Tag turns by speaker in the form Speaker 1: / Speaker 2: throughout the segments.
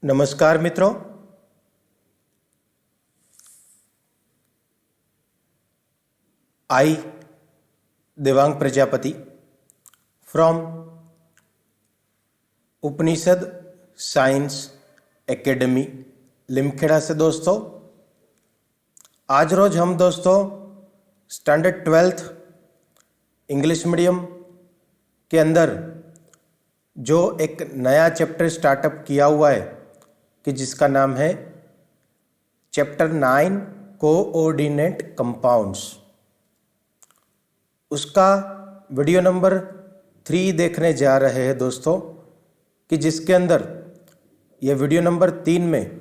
Speaker 1: नमस्कार मित्रों, I Devang Prajapati from Upanishad science academy Limkheda से। दोस्तों आज रोज हम स्टैंडर्ड 12th इंग्लिश मीडियम के अंदर जो एक नया चैप्टर स्टार्टअप किया हुआ है कि जिसका नाम है चैप्टर 9 कोऑर्डिनेट कंपाउंड्स, उसका वीडियो नंबर 3 देखने जा रहे हैं दोस्तों। कि जिसके अंदर ये वीडियो नंबर 3 में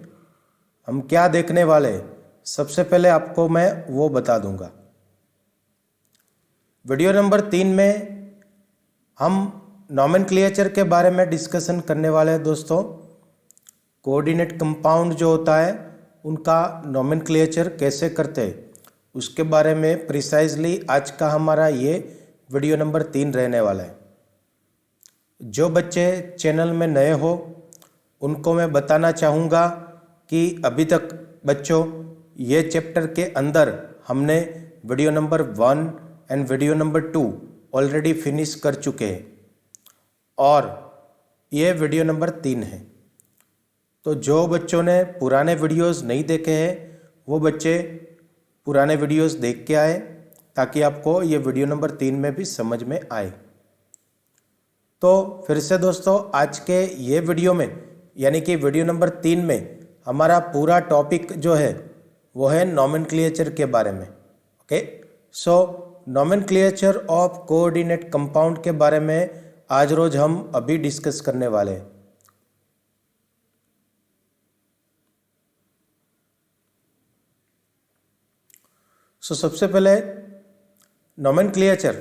Speaker 1: हम क्या देखने वाले हैं, सबसे पहले आपको मैं वो बता दूंगा। वीडियो नंबर 3 में हम नॉमेनक्लेचर के बारे में डिस्कशन करने वाले हैं दोस्तों। कोऑर्डिनेट कंपाउंड जो होता है उनका नॉमेनक्लेचर कैसे करते हैं उसके बारे में प्रिसाइजली आज का हमारा ये वीडियो नंबर 3 रहने वाला है। जो बच्चे चैनल में नए हो उनको मैं बताना चाहूँगा कि अभी तक बच्चों ये चैप्टर के अंदर हमने video number 1 and video number 2 already finish कर चुके हैं और ये वीडियो नंबर 3 है। तो जो बच्चों ने पुराने वीडियोस नहीं देखे हैं वो बच्चे पुराने वीडियोस देख के आए ताकि आपको ये वीडियो नंबर 3 में भी समझ में आए। तो फिर से दोस्तों आज के ये वीडियो में यानी कि वीडियो नंबर 3 में हमारा पूरा टॉपिक जो है वो है नॉमेनक्लेचर के बारे में। Okay, so nomenclature of coordinate compound के बारे में आज रोज हम अभी डिस्कस करने वाले हैं। सो सबसे पहले नॉमेनक्लेचर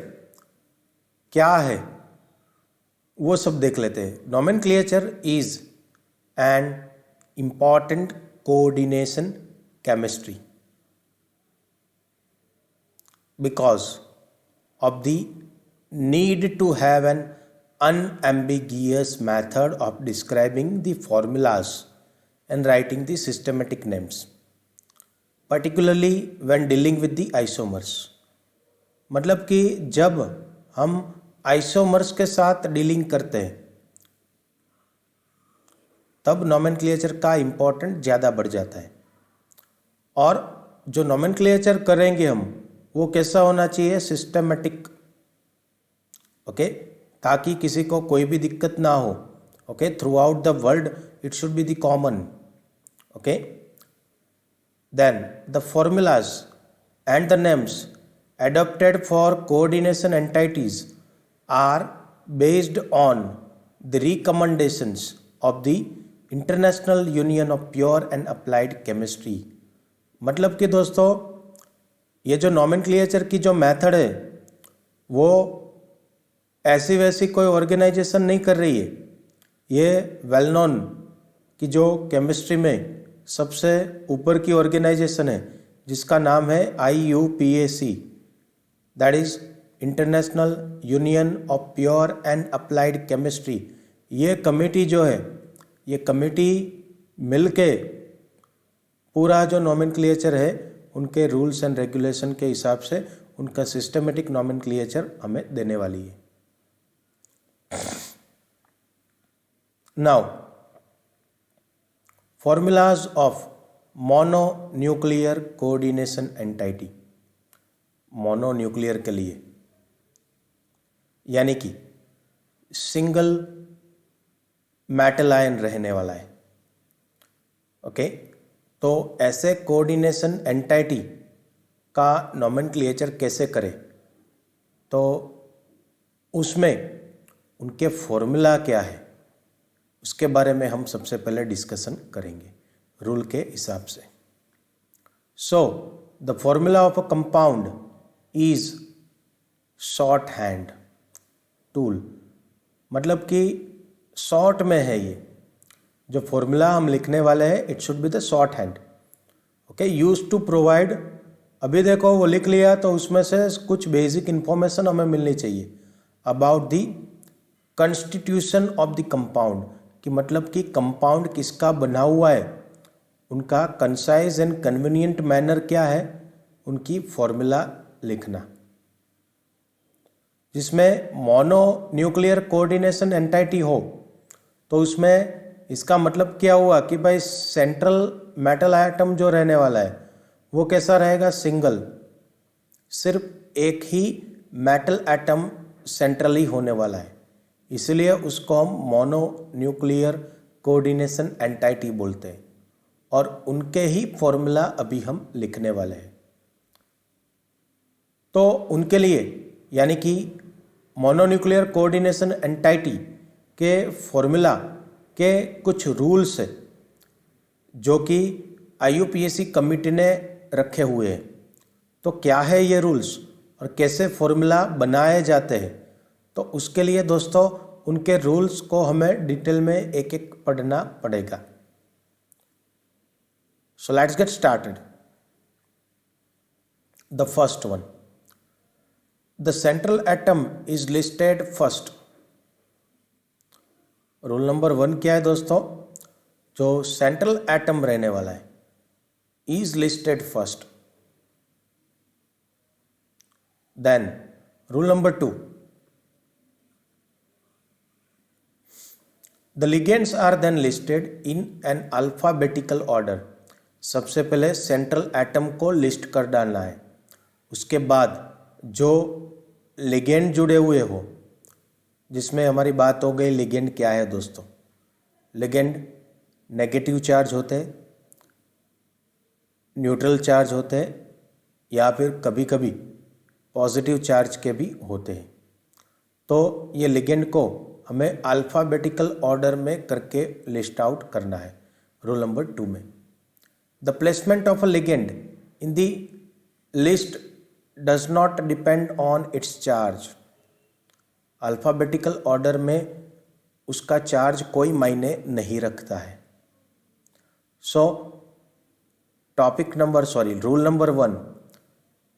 Speaker 1: क्या है वो सब देख लेते हैं। Nomenclature is an important coordination chemistry because of the need to have an unambiguous method of describing the formulas and writing the systematic names, particularly when dealing with the isomers। मतलब कि जब हम आइसोमर्स के साथ dealing करते हैं तब nomenclature का इम्पोर्टेंट ज़्यादा बढ़ जाता है। और जो नॉमेनक्लेचर करेंगे हम वो कैसा होना चाहिए, सिस्टमेटिक। ओके, ताकि किसी को कोई भी दिक्कत ना हो। Okay, throughout the world it should be the common. Okay, then the formulas and the names adopted for coordination entities are based on the recommendations of the International Union of Pure and Applied Chemistry। मतलब कि दोस्तों ये जो nomenclature की जो method है वो ऐसी वैसी कोई ऑर्गेनाइजेशन नहीं कर रही है। ये वेल नोन कि जो केमिस्ट्री में सबसे ऊपर की ऑर्गेनाइजेशन है जिसका नाम है IUPAC, that is international union of pure and applied chemistry. ये कमेटी जो है ये कमेटी मिलके पूरा जो नॉमेनक्लेचर है उनके रूल्स एंड रेगुलेशन के हिसाब से उनका सिस्टमेटिक नॉमेनक्लेचर हमें देने वाली है। Now, formulas of mononuclear coordination entity। Mononuclear के लिए यानी कि सिंगल मेटल आयन रहने वाला है। ओके, तो ऐसे कोऑर्डिनेशन एंटिटी का नॉमेनक्लेचर कैसे करें, तो उसमें उनके फॉर्मूला क्या है उसके बारे में हम सबसे पहले डिस्कशन करेंगे रूल के हिसाब से। So the formula of a compound is short hand tool. मतलब कि शॉर्ट में है ये जो फॉर्मूला हम लिखने वाले हैं, it should be the shorthand. Okay, use to provide. अभी देखो वो लिख लिया तो उसमें से कुछ बेसिक इंफॉर्मेशन हमें मिलनी चाहिए about the constitution of the compound, कि मतलब कि कंपाउंड किसका बना हुआ है, उनका कंसाइज एंड कन्वीनियंट मैनर क्या है, उनकी फॉर्मूला लिखना। जिसमें मोनो न्यूक्लियर कोऑर्डिनेशन एंटाइटी हो तो उसमें इसका मतलब क्या हुआ कि भाई सेंट्रल मेटल एटम जो रहने वाला है वो कैसा रहेगा, सिंगल, सिर्फ एक ही मेटल एटम सेंट्रली होने वाला है, इसलिए उसको हम मोनो न्यूक्लियर कोऑर्डिनेशन एंटाइटी बोलते हैं और उनके ही फॉर्मूला अभी हम लिखने वाले हैं। तो उनके लिए यानी कि मोनोन्यूक्लियर कोऑर्डिनेशन एंटाइटी के फॉर्मूला के कुछ रूल्स है जो कि IUPAC कमिटी ने रखे हुए हैं। तो क्या है ये रूल्स और कैसे फॉर्मूला बनाए जाते हैं, तो उसके लिए दोस्तों उनके रूल्स को हमें डिटेल में एक एक पढ़ना पड़ेगा। So let's get started. The first one, the central atom is listed first. Rule number 1 क्या है दोस्तों, जो सेंट्रल एटम रहने वाला है is listed first. Then rule number 2, the ligands are then listed in an alphabetical order. सबसे पहले central atom को लिस्ट कर डालना है, उसके बाद जो लिगेंड जुड़े हुए हो, जिसमें हमारी बात हो गई लिगेंड क्या है दोस्तों, लिगेंड नेगेटिव चार्ज होते हैं, न्यूट्रल चार्ज होते हैं या फिर कभी कभी पॉजिटिव चार्ज के भी होते हैं। तो ये लिगेंड को हमें अल्फ़ाबेटिकल ऑर्डर में करके लिस्ट आउट करना है रूल नंबर 2 में। The placement of a ligand in the list does not depend on it's charge. Alphabetical order में उसका चार्ज कोई मायने नहीं रखता है। रूल नंबर 1,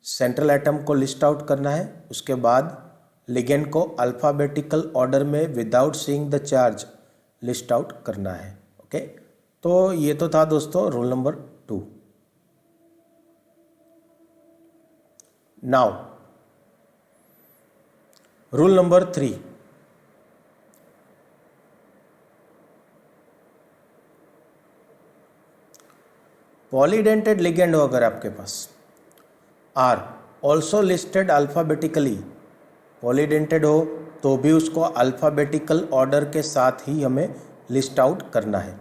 Speaker 1: सेंट्रल एटम को लिस्ट आउट करना है, उसके बाद लिगेंड को अल्फ़ाबेटिकल ऑर्डर में without seeing the charge list out करना है। ओके, तो ये तो था दोस्तों rule number 2। Now rule number 3, polydentate ligand हो अगर आपके पास are also listed alphabetically, polydentated हो तो भी उसको अल्फ़ाबेटिकल ऑर्डर के साथ ही हमें लिस्ट आउट करना है।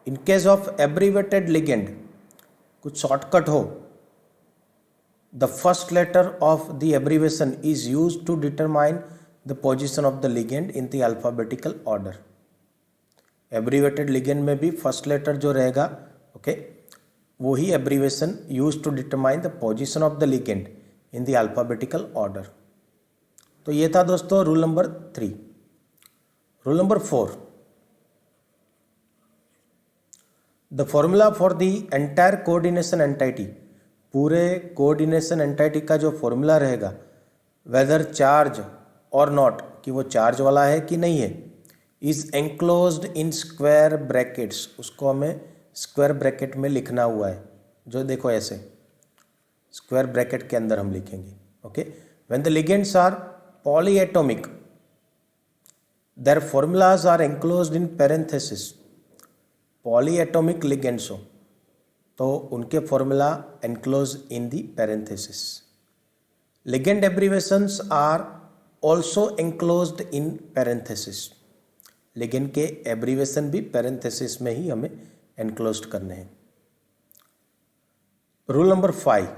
Speaker 1: In case of abbreviated ligand, कुछ शॉर्टकट हो, the first letter of the abbreviation is used to determine the position of the ligand in the alphabetical order. Abbreviated ligand में भी first letter जो रहेगा, okay, वो ही abbreviation used to determine the position of the ligand in the alphabetical order. तो ये था दोस्तों rule number 3। Rule number 4, the formula for the entire coordination entity, पूरे कोऑर्डिनेशन एंटाइटी का जो फॉर्मूला रहेगा, वेदर चार्ज और नॉट, कि वो चार्ज वाला है कि नहीं है, इज एंक्लोज्ड इन स्क्वायर ब्रैकेट्स, उसको हमें स्क्वायर ब्रैकेट में लिखना हुआ है, जो देखो ऐसे स्क्वायर ब्रैकेट के अंदर हम लिखेंगे। Okay, when the ligands are polyatomic, their formulas are enclosed in parenthesis। polyatomic ligands हो तो उनके formula enclosed in the parenthesis। ligand abbreviations are also enclosed in parenthesis। ligand के एब्रीवेशन भी parenthesis में ही हमें enclosed करने हैं। Rule number 5,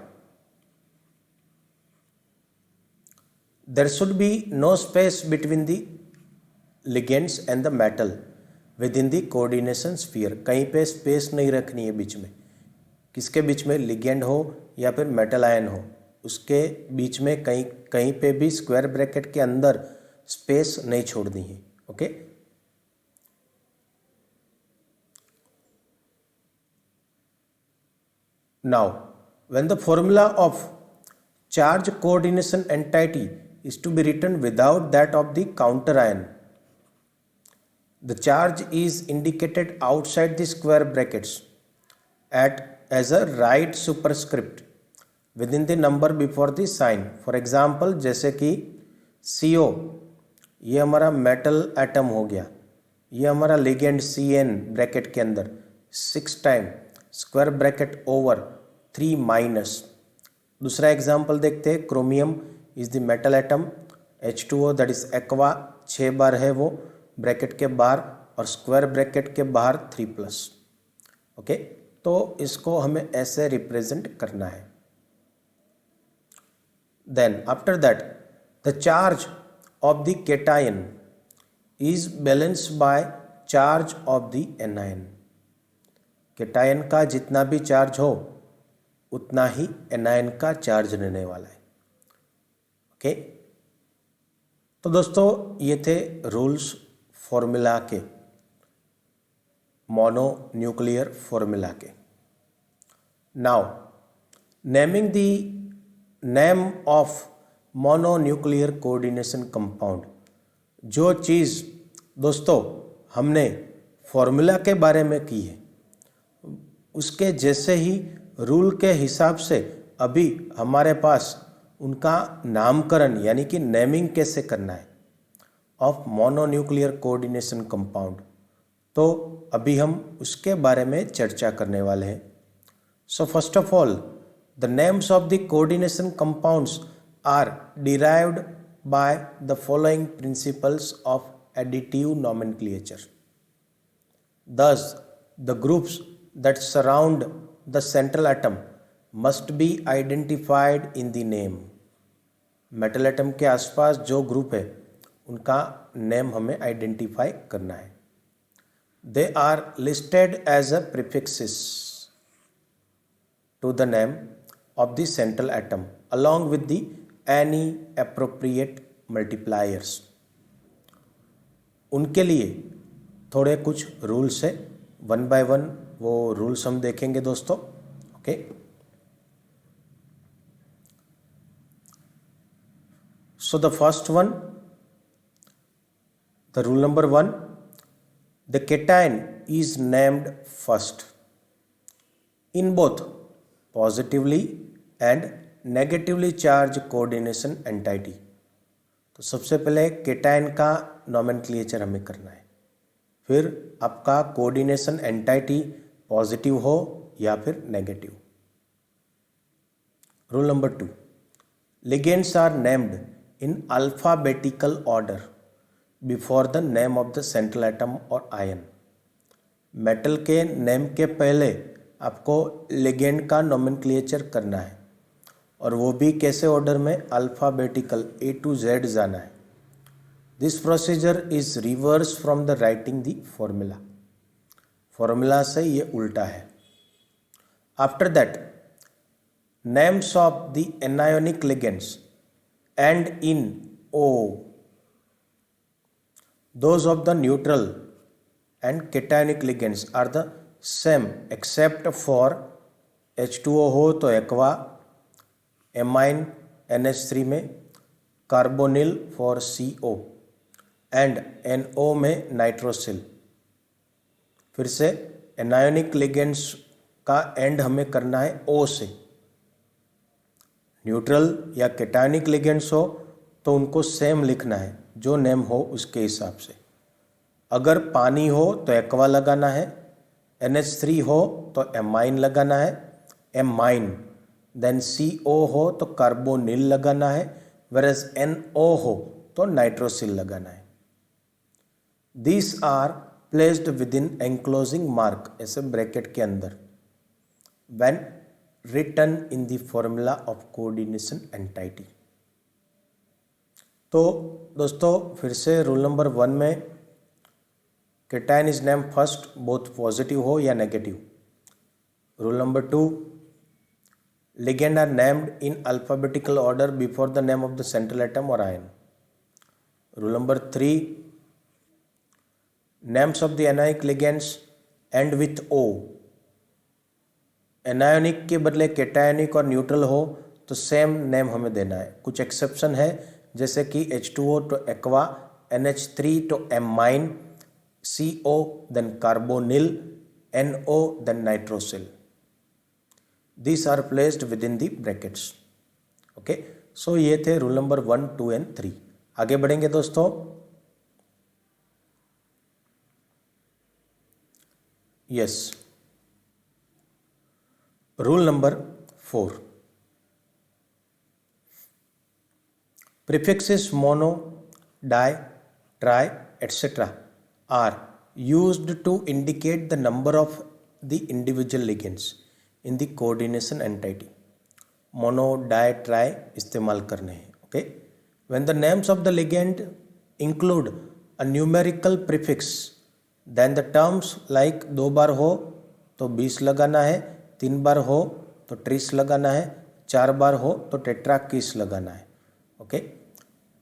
Speaker 1: there should be no space between the ligands and the metal within the coordination sphere। कहीं पे space नहीं रखनी है बीच में, किसके बीच में, लिगेंड हो या फिर मेटल आयन हो, उसके बीच में कहीं पे भी स्क्वायर ब्रैकेट के अंदर स्पेस नहीं छोड़नी है। Okay, now when the formula of charge coordination entity is to be written without that of the counter ion, the charge is indicated outside the square brackets at as a right superscript with in the number before the sign. For example जैसे कि CO, ये हमारा metal atom हो गया, ये हमारा ligand CN bracket के अंदर 6 time square bracket over 3 minus. दूसरा एग्जाम्पल देखते हैं, chromium is the metal atom, H2O that is aqua 6 बार है वो ब्रैकेट के बाहर और स्क्वायर ब्रैकेट के बाहर 3+। ओके, तो इसको हमें ऐसे रिप्रेजेंट करना है। Then after that the charge of the cation is balanced by charge of the anion। Cation का जितना भी चार्ज हो उतना ही एनायन का चार्ज रहने वाला है। ओके, तो दोस्तों ये थे रूल्स फॉर्मूला के, मोनो न्यूक्लियर फॉर्मूला के। Now naming the name of mononuclear coordination compound. जो चीज़ दोस्तों हमने फॉर्मूला के बारे में की है उसके जैसे ही रूल के हिसाब से अभी हमारे पास उनका नामकरण यानी कि नेमिंग कैसे करना है ऑफ मोनोन्यूक्लियर कोऑर्डिनेशन कंपाउंड, तो अभी हम उसके बारे में चर्चा करने वाले हैं। So first of all the names of the coordination compounds are derived by the following principles of additive nomenclature. Thus, the groups that surround the central atom must be identified in the name. Metal atom के आसपास जो group है उनका name हमें identify करना है। They are listed as a prefixes to the name of the central atom along with the any appropriate multipliers। उनके लिए थोड़े कुछ रूल्स है, 1 by 1 वो रूल्स हम देखेंगे दोस्तों। Okay, so the first one, the rule number 1, the cation is named first in both positively and negatively charge coordination entity. तो सबसे पहले केटायन का नोमेनक्लेचर हमें करना है, फिर आपका कोऑर्डिनेशन एंटाइटी पॉजिटिव हो या फिर negative. Rule number 2, ligands are named in alphabetical order before the name of the central atom और आयन। मेटल के नेम के पहले आपको लिगेंड का नोमेनक्लेचर करना है और वो भी कैसे ऑर्डर में, अल्फ़ाबेटिकल A to Z जाना है। This procedure is reverse from the writing the formula. Formula से ये उल्टा है। After that names of the anionic ligands and in O, those of the neutral and cationic ligands are the same except for H2O हो तो aqua, amine NH3 में, carbonyl for CO and NO में nitrosyl. फिर से anionic ligands का and हमें करना है O से। न्यूट्रल या केटायनिक लिगेंड्स हो तो उनको सेम लिखना है, जो नेम हो उसके हिसाब से। अगर पानी हो तो एक्वा लगाना है, NH3 हो तो एमाइन लगाना है, एमाइन। देन CO हो तो कार्बोनिल लगाना है, whereas NO हो तो नाइट्रोसिल लगाना है। These are placed within enclosing mark, ऐसे ब्रैकेट के अंदर, when written in the formula of coordination entity। तो दोस्तों फिर से रूल नंबर 1 में cation is name first both positive हो या negative. Rule number 2, ligand are named in alphabetical order before the name of the central atom or ion। Rule number 3, names of the anionic ligands end with O। Anionic के बदले केटायनिक और neutral हो तो same name हमें देना है। कुछ exception है, जैसे कि H2O तो एक्वा, NH3 तो amine, CO, then carbonyl, NO, then nitrosyl. These are placed within the brackets. Okay, so ये थे रूल नंबर 1, 2 एंड 3. आगे बढ़ेंगे दोस्तों. Yes, rule number 4. Prefixes mono, di, tri, etc. are used to indicate the number of the individual ligands in the coordination entity. Mono, di, tri इस्तेमाल करने हैं. Okay. When the names of the ligand include a numerical prefix, then the terms like 2 बार हो तो 20 लगाना है, 3 बार हो तो 30 लगाना है, 4 बार हो तो टेट्राकीस लगाना है. Okay.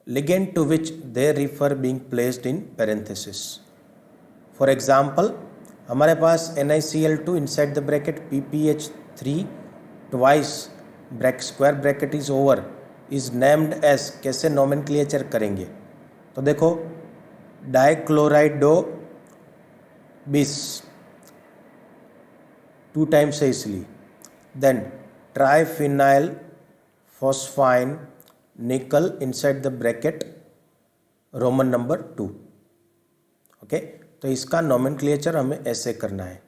Speaker 1: Ligand to which they refer being placed in parenthesis. For example, हमारे पास NiCl2 inside the bracket PPH3 twice square bracket is over is named as. कैसे nomenclature करेंगे? तो देखो, डाइक्लोराइडो बिस 2 टाइम्स है इसलिए. देन ट्राइफिनाइल फॉस्फाइन निकल inside the bracket Roman number 2. Okay, तो इसका नोमेनक्लेचर हमें ऐसे करना है.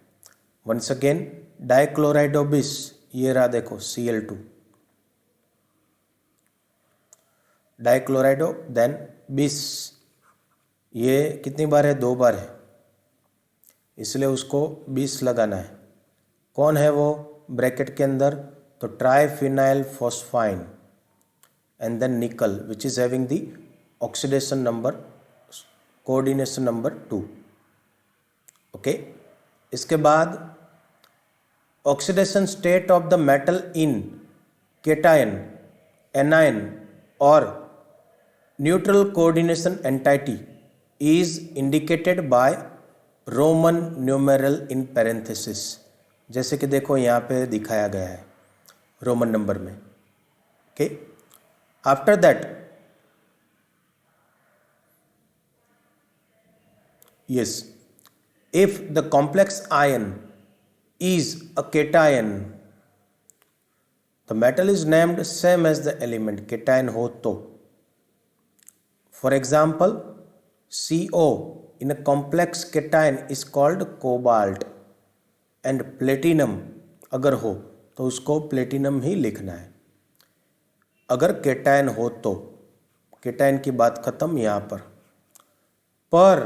Speaker 1: वंस अगेन, डाइक्लोराइडोबिस, ये रहा देखो Cl2, डाइक्लोराइडो, देन बिस, ये कितनी बार है? 2 बार है, इसलिए उसको 20 लगाना है. कौन है वो ब्रैकेट के अंदर? तो triphenyl phosphine and then nickel, which is having the oxidation number, coordination number 2. Okay. इसके बाद oxidation state of the metal in cation, anion or neutral coordination entity is indicated by Roman numeral in parenthesis. जैसे कि देखो यहाँ पे दिखाया गया है रोमन नंबर में. Okay. After that, yes, if the complex ion is a cation, the metal is named same as the element. Cation हो तो, for example, CO in a complex cation is called cobalt, and platinum अगर हो तो उसको platinum ही लिखना है. अगर cation हो तो, केटायन की बात खत्म यहाँ पर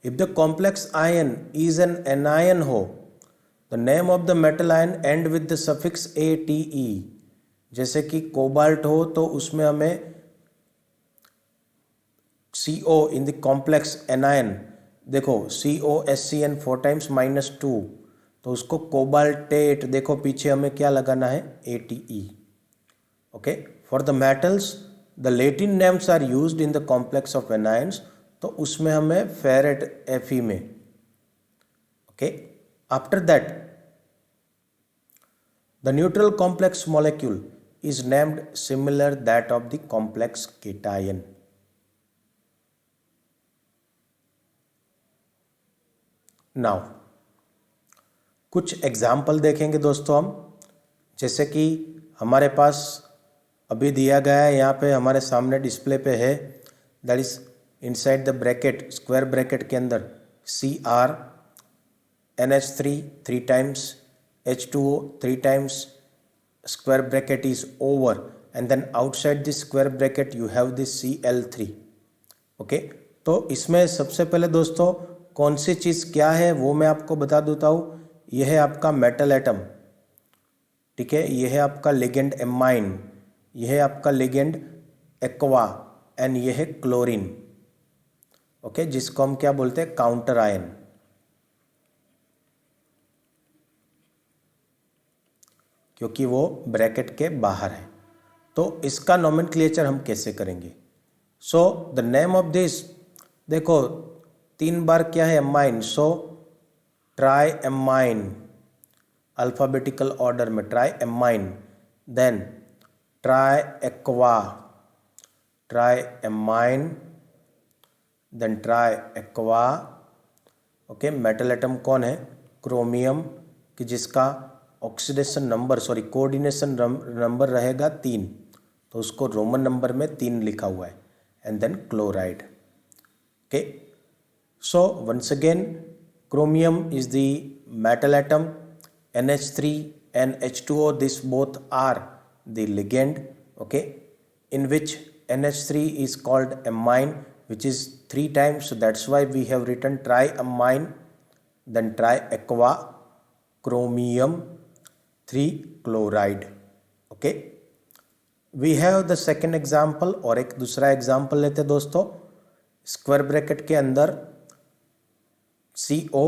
Speaker 1: if the complex ion is an anion हो, the name of the metal ion end with the suffix ATE. जैसे कि कोबाल्ट हो तो उसमें हमें CO in the complex anion, देखो COSCN 4 टाइम्स -2, तो उसको कोबाल्टेट, देखो पीछे हमें क्या लगाना है? ATE. Okay. For the metals the Latin names are used in the complex of anions, तो उसमें हमें फेरेट Fe में. Okay. After that the neutral complex molecule is named similar that of the complex cation. Now कुछ example देखेंगे दोस्तों हम. जैसे कि हमारे पास अभी दिया गया है, यहाँ पे हमारे सामने डिस्प्ले पे है, that is inside the bracket, square bracket के अंदर Cr NH3 3 times, H2O 3 times, square bracket is over, and then outside this square bracket you have this Cl3. Okay. तो इसमें सबसे पहले दोस्तों कौन सी चीज़ क्या है वो मैं आपको बता देता हूँ. यह है आपका मेटल एटम, ठीक है. यह है आपका लिगेंड एमाइन, यह है आपका लिगेंड एक्वा, एंड यह है क्लोरीन. ओके, जिसको हम क्या बोलते हैं? Counter ion. क्योंकि वो ब्रैकेट के बाहर है. तो इसका नोमेनक्लेचर हम कैसे करेंगे? So the name of this, देखो 3 बार क्या है? Amine. So tri amine, alphabetical order में tri amine, then tri aqua, tri amine, then tri aqua, okay, metal atom कौन है? क्रोमियम, कि जिसका ऑक्सीडेशन नंबर कोऑर्डिनेशन नंबर रहेगा 3, तो उसको रोमन नंबर में 3 लिखा हुआ है. And then chloride. Okay, so once again chromium is the metal atom. NH3 and H2O, this both are the ligand, okay, in which NH3 is called amine, which is 3 times, so that's why we have written triamine, then triaqua chromium 3 chloride. Okay, we have the second example. और एक दूसरा example लेते दोस्तों. Square bracket के अंदर CO,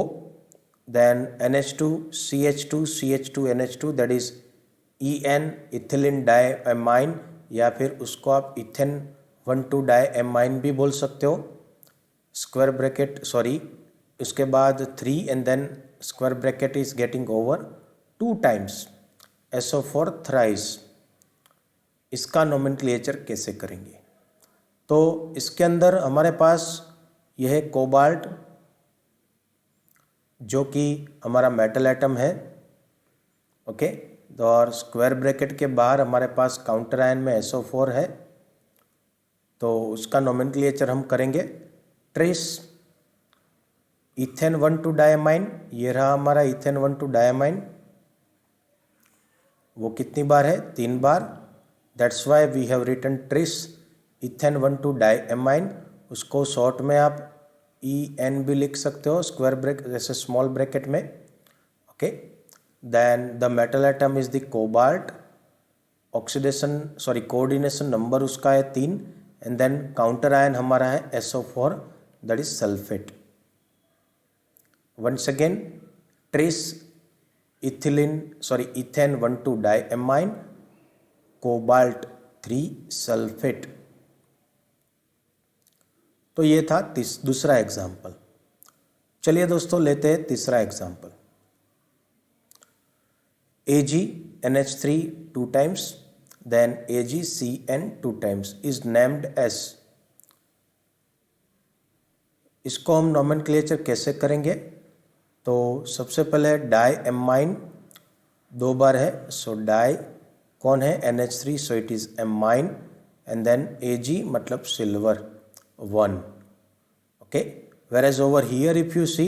Speaker 1: then NH2, CH2, CH2, NH2, that is EN, ethylene diamine, या फिर उसको आप इथेन 1,2 डाइएमाइन भी बोल सकते हो. स्क्वायर ब्रैकेट उसके बाद 3 and then square bracket is getting over 2 times SO4 thrice. इसका नोमेनक्लेचर कैसे करेंगे? तो इसके अंदर हमारे पास यह है कोबाल्ट, जो कि हमारा मेटल एटम है. ओके, तो और स्क्वायर ब्रैकेट के बाहर हमारे पास काउंटर आयन में SO4 है, तो उसका नोमेनक्लेचर हम करेंगे ट्रेस इथेन 1,2 डाइएमाइन. ये रहा हमारा इथेन 1,2 डाइएमाइन. वो कितनी बार है? 3 बार. That's why we have written tris ethane 1,2 diamine. उसको शॉर्ट में आप EN भी लिख सकते हो, स्क्वायर ब्रैकेट जैसे स्मॉल ब्रैकेट में. Okay, then the metal atom is the cobalt. Coordination number उसका है 3. एंड देन काउंटर आयन हमारा है SO4, that is sulphate. Once again tris ethane 1,2 diamine, cobalt 3 sulphate. तो ये था दूसरा एग्जाम्पल. चलिए दोस्तों लेते हैं तीसरा example. AgNH3 2 times, then AgCN 2 times is named as. इसको हम नोमेनक्लेचर कैसे करेंगे? तो सबसे पहले डाइएमाइन 2 बार है, सो डाई कौन है? NH3, so it is amine. And then Ag मतलब silver 1. Okay, whereas over here if you see,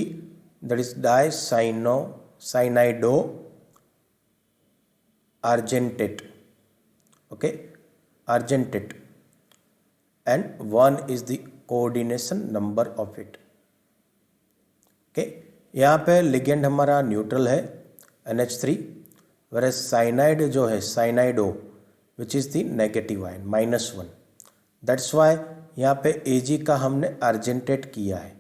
Speaker 1: that is dicyanide argentate. Okay, argentate, and 1 is the coordination number of it. Okay, यहाँ पे ligand हमारा neutral है NH3, whereas cyanide जो है cyanido which is the negative ion -1. That's why यहाँ पे Ag का हमने अर्जेंटेट किया है,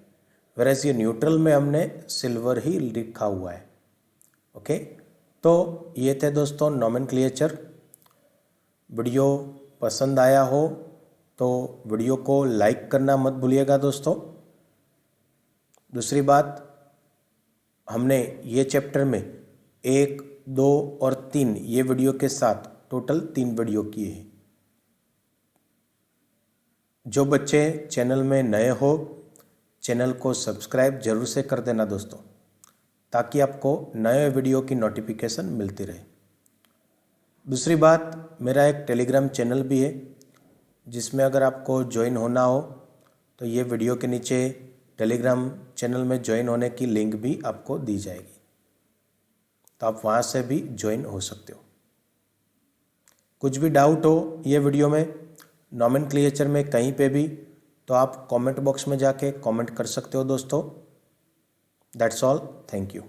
Speaker 1: वैराज ये न्यूट्रल में हमने सिल्वर ही लिखा हुआ है. ओके, तो ये थे दोस्तों नोमेनक्लेचर. वीडियो पसंद आया हो तो वीडियो को लाइक करना मत भूलिएगा दोस्तों. दूसरी बात, हमने ये चैप्टर में 1, 2 और 3 ये वीडियो के साथ टोटल 3 वीडियो किए हैं. जो बच्चे चैनल में नए हो, चैनल को सब्सक्राइब जरूर से कर देना दोस्तों, ताकि आपको नए वीडियो की नोटिफिकेशन मिलती रहे. दूसरी बात, मेरा एक टेलीग्राम चैनल भी है, जिसमें अगर आपको ज्वाइन होना हो तो ये वीडियो के नीचे टेलीग्राम चैनल में ज्वाइन होने की लिंक भी आपको दी जाएगी, तो आप वहाँ से भी ज्वाइन हो सकते हो. कुछ भी डाउट हो ये वीडियो में, नोमेनक्लेचर में, कहीं पे भी, तो आप कमेंट बॉक्स में जाके कमेंट कर सकते हो दोस्तों. That's all. Thank you.